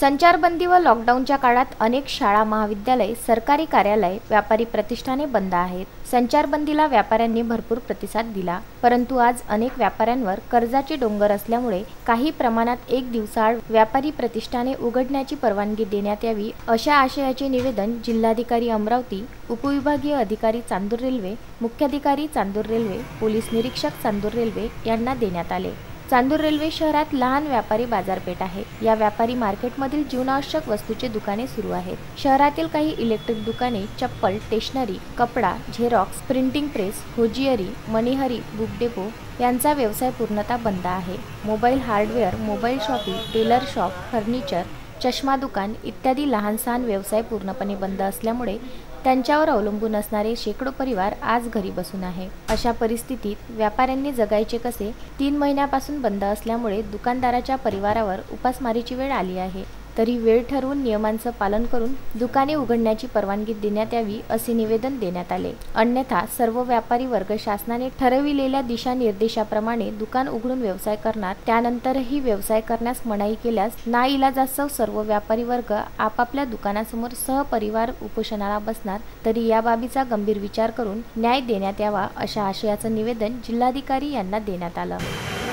संचारबंदी व लॉकडाऊनच्या काळात अनेक शाळा, महाविद्यालय, सरकारी कार्यालय, व्यापारी प्रतिष्ठाने बंद आहेत। संचारबंदीला व्यापाऱ्यांनी भरपूर प्रतिसाद दिला, परंतु आज अनेक व्यापाऱ्यांवर कर्जाचे डोंगर असल्यामुळे काही प्रमाणात एक दिवसाआड व्यापारी प्रतिष्ठाने उघडण्याची परवानगी देण्यात यावी अशा आशयाचे निवेदन जिल्हाधिकारी अमरावती, उपविभागीय अधिकारी चांदूर रेल्वे, मुख्याधिकारी चांदूर रेल्वे, पोलीस निरीक्षक चांदूर रेल्वे यांना देण्यात आले। चांदूर रेल्वे शहरात लहान व्यापारी बाजारपेठ आहे। या व्यापारी मार्केटमधील जीवनावश्यक वस्तूचे दुकाने सुरू आहेत। शहरातील काही इलेक्ट्रिक दुकाने, चप्पल, स्टेशनरी, कपडा, झेरॉक्स, प्रिंटिंग प्रेस, होजियरी, मणिहारी, बुक डेपो यांचा व्यवसाय पूर्णतः बंद आहे। Mobile hardware, mobile shopping, tailor shop, furniture, चष्मा दुकान इत्यादी लहान सहान व्यवसाय पूर्णपणे बंद असल्यामुळे त्यांच्यावर अवलंबून असणारे शेकडो परिवार आज घरी बसून आहे। अशा परिस्थितीत व्यापाऱ्यांनी जगायचे कसे? 3 महिन्यापासून बंद असल्यामुळे दुकानदाराच्या परिवारावर उपासमारीची वेळ आली आहे। तरी वेळ ठरवून नियमांचं पालन करून दुकाने उघडण्याची परवानगी देण्यात यावी असे निवेदन देण्यात आले। अन्यथा सर्व व्यापारी वर्ग शासनाने ठरविलेल्या दिशानिर्देशाप्रमाणे दुकान उघडून व्यवसाय करणार। त्यानंतरही व्यवसाय करण्यास मनाई केल्यास नाईलाजास्तव सर्व व्यापारी वर्ग आपापल्या दुकानासमोर सहपरिवार उपोषणाला बसणार। तरी या बाबीचा गंभीर विचार करून न्याय देण्यात यावा अशा आशयाचं निवेदन जिल्हाधिकारी यांना देण्यात आलं।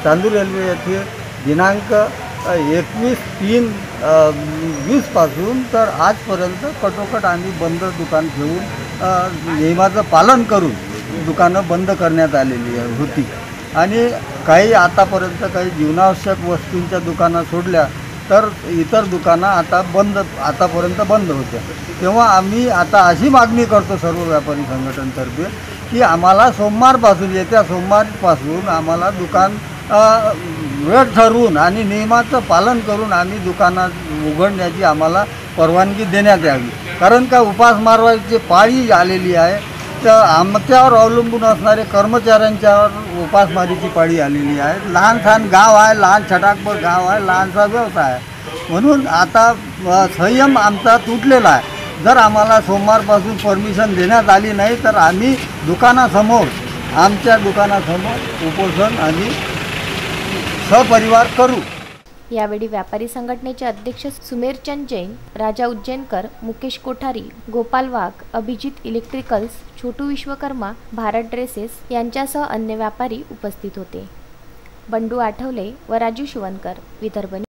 चांदूर रेल्वे येथे दिनांक 21/3/20 पासून तर आजपर्यंत कटोकट आम्ही बंद दुकान ठेवून नियमाचं पालन करून दुकानं बंद करण्यात आलेली होती आणि काही आतापर्यंत काही जीवनावश्यक वस्तूंच्या दुकानं सोडल्या तर इतर दुकानं आतापर्यंत बंद होत्या। तेव्हा आम्ही आता अशी मागणी करतो सर्व व्यापारी संघटनेतर्फे की आम्हाला येत्या सोमवारपासून आम्हाला दुकान वेळ ठरवून आणि नियमाचं पालन करून आम्ही दुकानात उघडण्याची आम्हाला परवानगी देण्यात यावी। कारण का उपासमारीची पाळी आलेली आहे, तर आमच्यावर अवलंबून असणारे कर्मचाऱ्यांच्यावर उपासमारीची पाळी आलेली आहे। लहान सहान गाव आहे, लहान छटाकभर गाव आहे, लहानसा व्यवसाय आहे, म्हणून आता संयम आमचा तुटलेला आहे। जर आम्हाला सोमवारपासून परमिशन देण्यात आली नाही तर आम्ही आमच्या दुकानासमोर उपोषण आणि सहपरिवार करू। यावेळी व्यापारी संघटनेचे अध्यक्ष सुमेरचंद जैन, राजा उज्जैनकर, मुकेश कोठारी, गोपाल वाघ, अभिजित इलेक्ट्रिकल्स, छोटू विश्वकर्मा, भारत ड्रेसेस यांच्यासह अन्य व्यापारी उपस्थित होते। बंडू आठवले व राजू शिवनकर, विदर्भ।